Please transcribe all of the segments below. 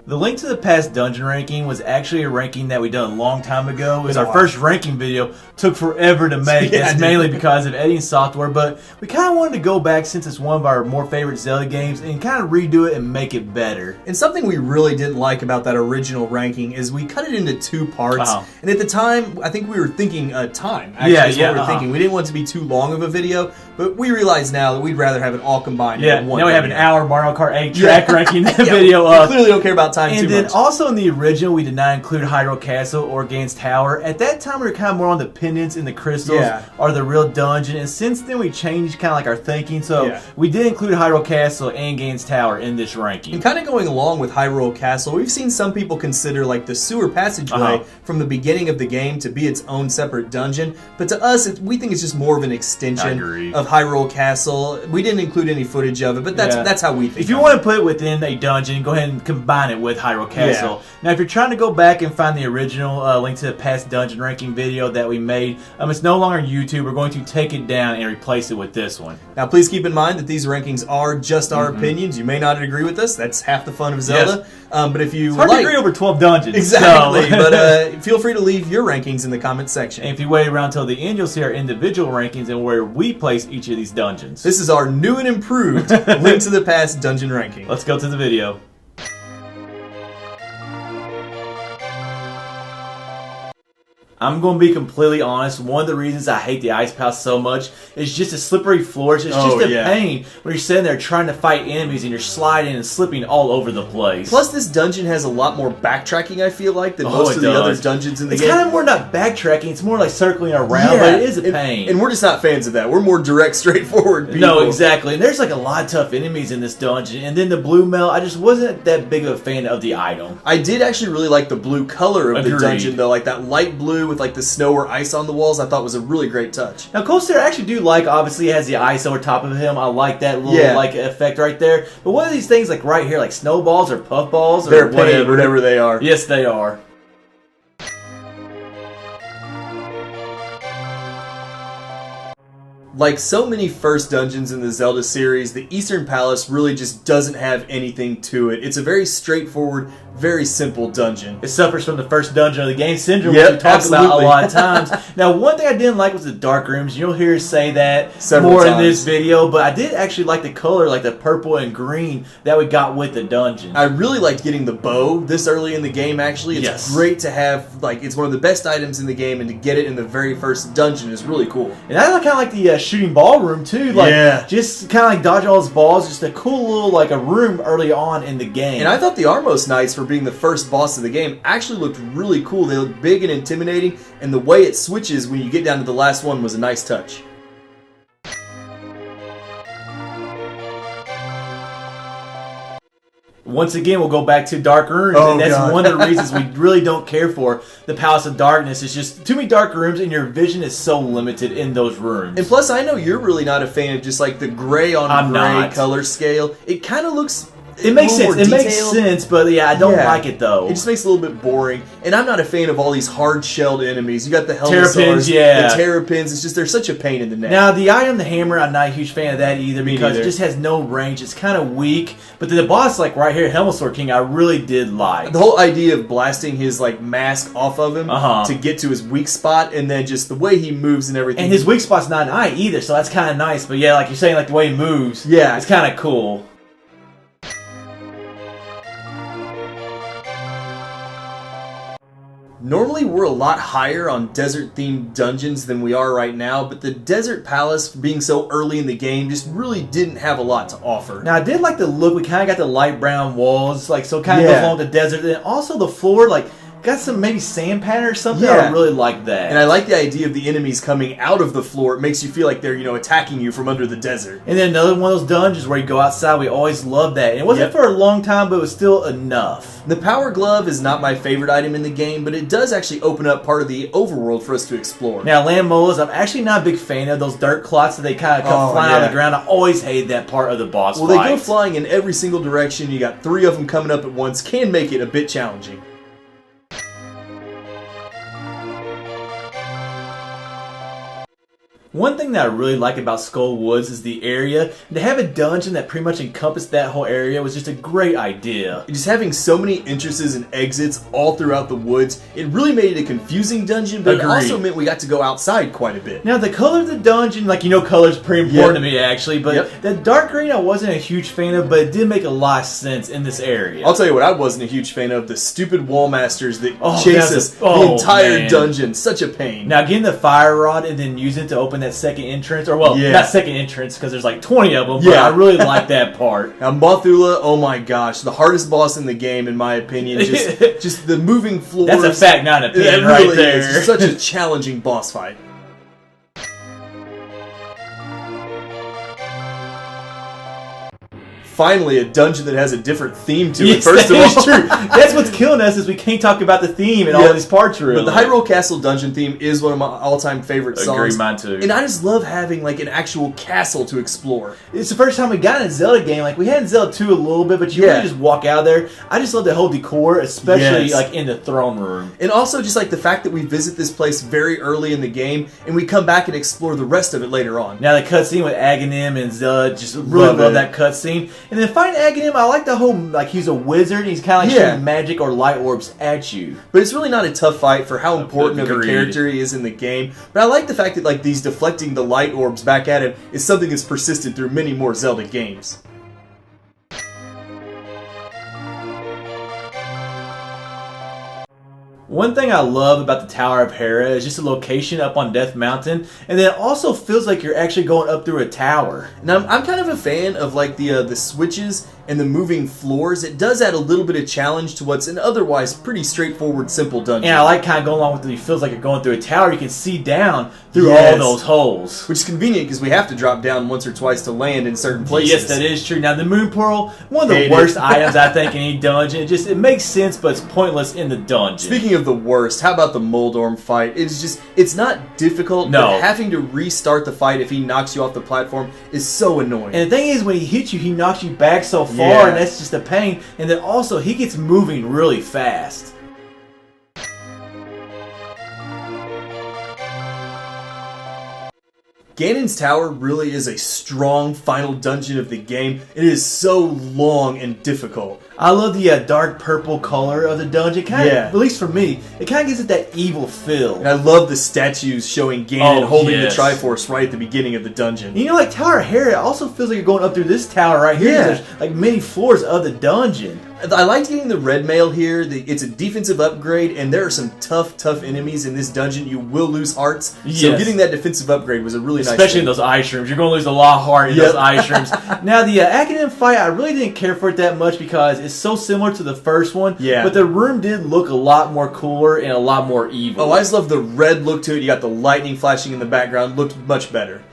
The Link to the Past dungeon ranking was actually a ranking that we done a long time ago. It was our first ranking video. Took forever to make. Yeah, That's mainly because of editing software, but we kind of wanted to go back since it's one of our more favorite Zelda games and kind of redo it and make it better. And something we really didn't like about that original ranking is we cut it into 2 parts. And at the time, I think we were thinking time. Actually, we were thinking. We didn't want it to be too long of a video, but we realize now that we'd rather have it all combined into one. Now we have an hour Mario Kart 8 track ranking video up. We clearly don't care about time too much. And then also in the original, we did not include Hyrule Castle or Ganons Tower. At that time, we were kind of more on the pendants and the crystals are the real dungeon. And since then, we changed kind of like our thinking. So we did include Hyrule Castle and Ganons Tower in this ranking. And kind of going along with Hyrule Castle, we've seen some people consider like the sewer passageway from the beginning of the game to be its own separate dungeon. But to us, we think it's just more of an extension of Hyrule Castle. We didn't include any footage of it, but that's how we think. If you want to put it within a dungeon, go ahead and combine it with Hyrule Castle. Now, if you're trying to go back and find the original Link to the Past dungeon ranking video that we made, it's no longer on YouTube. We're going to take it down and replace it with this one. Now, please keep in mind that these rankings are just our opinions. You may not agree with us. That's half the fun of Zelda. But if you it's hard to agree over 12 dungeons. Exactly. But feel free to leave your rankings in the comments section. And if you wait around until the end, you'll see our individual rankings and where we place each of these dungeons. This is our new and improved Link to the Past dungeon ranking. Let's go to the video. I'm going to be completely honest. One of the reasons I hate the Ice Palace so much is just the slippery floors. It's just a pain when you're sitting there trying to fight enemies and you're sliding and slipping all over the place. Plus, this dungeon has a lot more backtracking, I feel like, than most of the other dungeons in the game. It's kind of more not backtracking. It's more like circling around, but it is a pain. And we're just not fans of that. We're more direct, straightforward people. No, exactly. And there's like a lot of tough enemies in this dungeon. And then the blue melt, I just wasn't that big of a fan of the item. I did actually really like the blue color of the dungeon, though. Like that light blue with like the snow or ice on the walls, I thought was a really great touch. Now, Coaster, I actually do like, obviously, it has the ice over top of him. I like that little like effect right there. But one of these things, like right here, like snowballs or puffballs or whatever they are. Yes, they are. Like so many first dungeons in the Zelda series, the Eastern Palace really just doesn't have anything to it. It's a very straightforward, very simple dungeon. It suffers from the first dungeon of the game syndrome, which we talk about a lot of times. Now, one thing I didn't like was the dark rooms. You'll hear us say that more in this video, but I did actually like the color, like the purple and green that we got with the dungeon. I really liked getting the bow this early in the game, actually. It's great to have, like, it's one of the best items in the game, and to get it in the very first dungeon is really cool. And I kind of like the shooting ballroom too, like just kind of like dodge all those balls. Just a cool little like a room early on in the game. And I thought the Armos Knights, for being the first boss of the game, actually looked really cool. They look big and intimidating, and the way it switches when you get down to the last one was a nice touch. Once again, we'll go back to dark rooms, and that's one of the reasons we really don't care for the Palace of Darkness. It's just too many dark rooms, and your vision is so limited in those rooms. And plus, I know you're really not a fan of just like the gray on gray color scale. It kind of looks... It makes sense. It makes sense, but yeah, I don't like it though. It just makes it a little bit boring, and I'm not a fan of all these hard-shelled enemies. You got the Terrapins, the Terrapins. It's just they're such a pain in the neck. Now the item, the hammer, I'm not a huge fan of that either because it just has no range. It's kind of weak. But the boss, like right here, Helmsword King, I really did like. The whole idea of blasting his like mask off of him to get to his weak spot, and then just the way he moves and everything. And his weak spot's not an eye either, so that's kind of nice. But yeah, like you're saying, like the way he moves, it's kind of cool. Normally we're a lot higher on desert-themed dungeons than we are right now, but the Desert Palace, being so early in the game, just really didn't have a lot to offer. Now I did like the look. We kind of got the light brown walls, like so kind of goes along with the desert. And also the floor, like got some maybe sand pattern or something. I really like that. And I like the idea of the enemies coming out of the floor. It makes you feel like they're, you know, attacking you from under the desert. And then another one of those dungeons where you go outside. We always loved that. And it wasn't for a long time, but it was still enough. The Power Glove is not my favorite item in the game, but it does actually open up part of the overworld for us to explore. Now, land molas, I'm actually not a big fan of those dirt clots that they kind of come flying out of the ground. I always hated that part of the boss fight. Well, they go flying in every single direction. You got 3 of them coming up at once. Can make it a bit challenging. One thing that I really like about Skull Woods is the area. To have a dungeon that pretty much encompassed that whole area was just a great idea. Just having so many entrances and exits all throughout the woods, it really made it a confusing dungeon, but it also meant we got to go outside quite a bit. Now, the color of the dungeon, like, you know, color's pretty important to me, actually, but the dark green I wasn't a huge fan of, but it did make a lot of sense in this area. I'll tell you what I wasn't a huge fan of, the stupid wall masters that chase us the entire dungeon. Such a pain. Now, getting the fire rod and then using it to open that second entrance, or not second entrance because there's like 20 of them, but I really like that part. Now, Mothula, oh my gosh, the hardest boss in the game, in my opinion. Just the moving floors. That's a fact, not an opinion, right there. It's such a challenging boss fight. Finally, a dungeon that has a different theme to it. First of all, it's true. That's what's killing us is we can't talk about the theme in all these parts. Really, but the Hyrule Castle dungeon theme is one of my all-time favorite songs. Agree, mine too. And I just love having like an actual castle to explore. It's the first time we got in a Zelda game. Like we had in Zelda 2 a little bit, but you really just walk out there. I just love the whole decor, especially like in the throne room, and also just like the fact that we visit this place very early in the game, and we come back and explore the rest of it later on. Now the cutscene with Aghanim and Zelda, just really love that cutscene, and then fighting Aghanim. I like the whole, like, he's a wizard and he's kind of like shooting magic or light orbs at you. But it's really not a tough fight for how important of a character he is in the game. But I like the fact that, like, these deflecting the light orbs back at him is something that's persisted through many more Zelda games. One thing I love about the Tower of Hera is just the location up on Death Mountain, and then it also feels like you're actually going up through a tower. And I'm kind of a fan of like the switches and the moving floors. It does add a little bit of challenge to what's an otherwise pretty straightforward, simple dungeon. And I like kind of going along with it. It feels like you're going through a tower. You can see down through all those holes. Which is convenient because we have to drop down once or twice to land in certain places. Yes, that is true. Now, the Moon Pearl, one of the worst items I think in any dungeon. It makes sense, but it's pointless in the dungeon. Speaking of the worst, how about the Moldorm fight? It's not difficult, but having to restart the fight if he knocks you off the platform is so annoying. And the thing is, when he hits you, he knocks you back so far, and that's just a pain. And then also, he gets moving really fast. Ganons Tower really is a strong final dungeon of the game. It is so long and difficult. I love the dark purple color of the dungeon. At least for me, it kind of gives it that evil feel. And I love the statues showing Ganon holding the Triforce right at the beginning of the dungeon. You know, like Tower of Hera, it also feels like you're going up through this tower right here. There's like many floors of the dungeon. I liked getting the red mail here. It's a defensive upgrade, and there are some tough enemies in this dungeon. You will lose hearts, so getting that defensive upgrade was a really nice thing. Especially in those ice shrooms. You're going to lose a lot of heart in those ice shrooms. Now, the Aghanim fight, I really didn't care for it that much because it's so similar to the first one, but the room did look a lot more cooler and a lot more evil. Oh, I just love the red look to it. You got the lightning flashing in the background. Looked much better.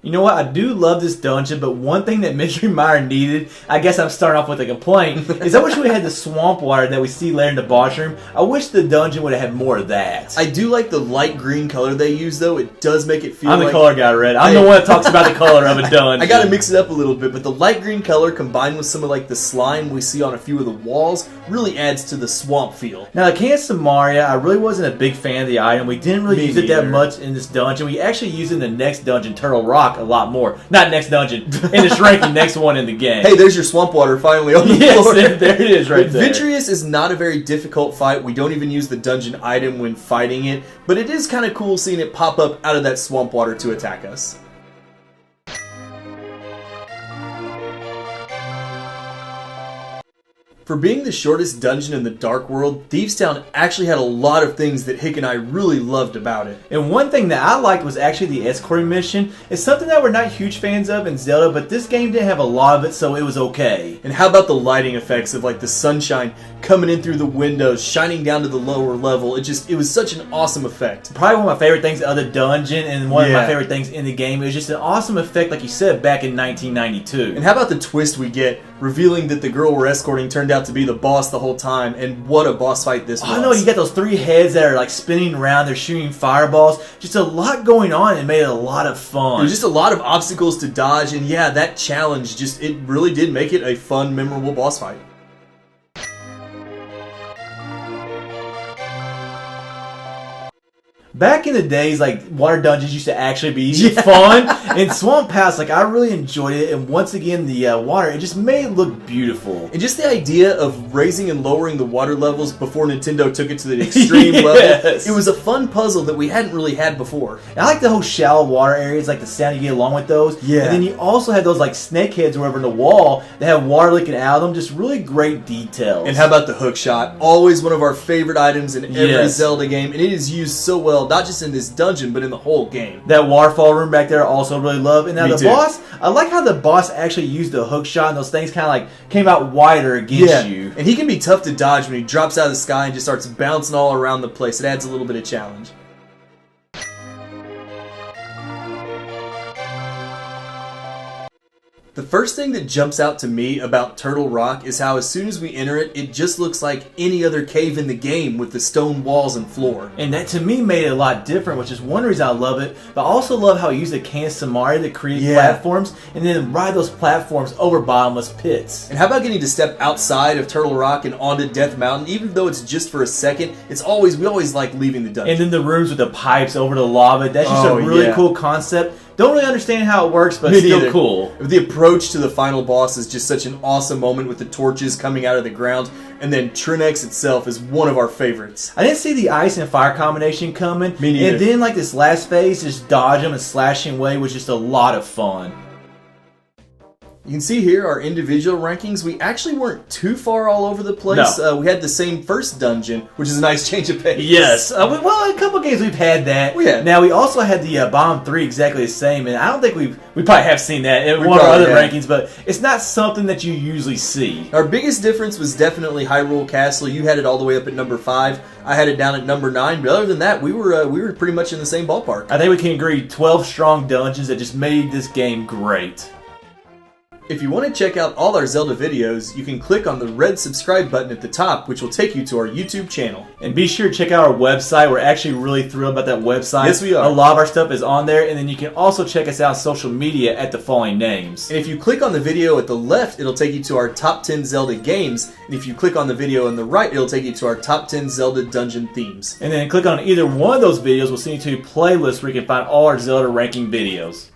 You know what? I do love this dungeon, but one thing that Mystery Mire needed, I guess I'm starting off with a complaint, is I wish we had the swamp water that we see later in the boss room. I wish the dungeon would have had more of that. I do like the light green color they use, though. It does make it feel I'm the color guy, Red. I'm the one that talks about the color of a dungeon. I gotta mix it up a little bit, but the light green color combined with some of like the slime we see on a few of the walls really adds to the swamp feel. Now, the Can of Samaria, I really wasn't a big fan of the item. We didn't really use it that much in this dungeon. We actually used it in the next dungeon, Turtle Rock, a lot more. Not next dungeon. In the ranking, next one in the game. Hey, there's your swamp water finally on the floor. Yes, there it is right there. Ventrius is not a very difficult fight. We don't even use the dungeon item when fighting it, but it is kind of cool seeing it pop up out of that swamp water to attack us. For being the shortest dungeon in the Dark World, Thieves Town actually had a lot of things that Hick and I really loved about it. And one thing that I liked was actually the escorting mission. It's something that we're not huge fans of in Zelda, but this game didn't have a lot of it, so it was okay. And how about the lighting effects of like the sunshine coming in through the windows, shining down to the lower level? It was such an awesome effect. Probably one of my favorite things of the dungeon, and one of my favorite things in the game. It was just an awesome effect, like you said, back in 1992. And how about the twist we get, revealing that the girl we're escorting turned out to be the boss the whole time, and what a boss fight this was. I know, you got those three heads that are like spinning around, they're shooting fireballs, just a lot going on, and made it a lot of fun. There's just a lot of obstacles to dodge, and yeah, that challenge, it really did make it a fun, memorable boss fight. Back in the days, like, water dungeons used to actually be fun. And Swamp Pass, like, I really enjoyed it. And once again, the water, it just made it look beautiful. And just the idea of raising and lowering the water levels before Nintendo took it to the extreme level. It was a fun puzzle that we hadn't really had before. And I like the whole shallow water areas, like the sound you get along with those. Yeah. And then you also had those, like, snakeheads or whatever in the wall that have water leaking out of them. Just really great details. And how about the hook shot? Always one of our favorite items in every Zelda game. And it is used so well, not just in this dungeon, but in the whole game. That waterfall room back there I also really love. And now the boss, I like how the boss actually used the hook shot and those things kind of like came out wider against you. And he can be tough to dodge when he drops out of the sky and just starts bouncing all around the place. It adds a little bit of challenge. The first thing that jumps out to me about Turtle Rock is how as soon as we enter it, it just looks like any other cave in the game with the stone walls and floor. And that to me made it a lot different, which is one reason I love it. But I also love how he used the can of Samari to create platforms and then ride those platforms over bottomless pits. And how about getting to step outside of Turtle Rock and onto Death Mountain, even though it's just for a second, we always like leaving the dungeon. And then the rooms with the pipes over the lava, that's just a really cool concept. Don't really understand how it works, but it's still cool. The approach to the final boss is just such an awesome moment with the torches coming out of the ground, and then Trinex itself is one of our favorites. I didn't see the ice and fire combination coming. Me neither. And then like this last phase, just dodge them and slashing away was just a lot of fun. You can see here our individual rankings. We actually weren't too far all over the place. No. We had the same first dungeon, which is a nice change of pace. Yes. Well, a couple of games we've had that. Yeah. Now, we also had the bottom three exactly the same, and I don't think we probably have seen that in one of our other rankings, but it's not something that you usually see. Our biggest difference was definitely Hyrule Castle. You had it all the way up at number 5. I had it down at number 9, but other than that, we were pretty much in the same ballpark. I think we can agree 12 strong dungeons that just made this game great. If you want to check out all our Zelda videos, you can click on the red subscribe button at the top, which will take you to our YouTube channel. And be sure to check out our website. We're actually really thrilled about that website. Yes, we are. A lot of our stuff is on there, and then you can also check us out on social media at the following names. And if you click on the video at the left, it'll take you to our top 10 Zelda games. And if you click on the video on the right, it'll take you to our top 10 Zelda dungeon themes. And then click on either one of those videos. We'll send you to a playlist where you can find all our Zelda ranking videos.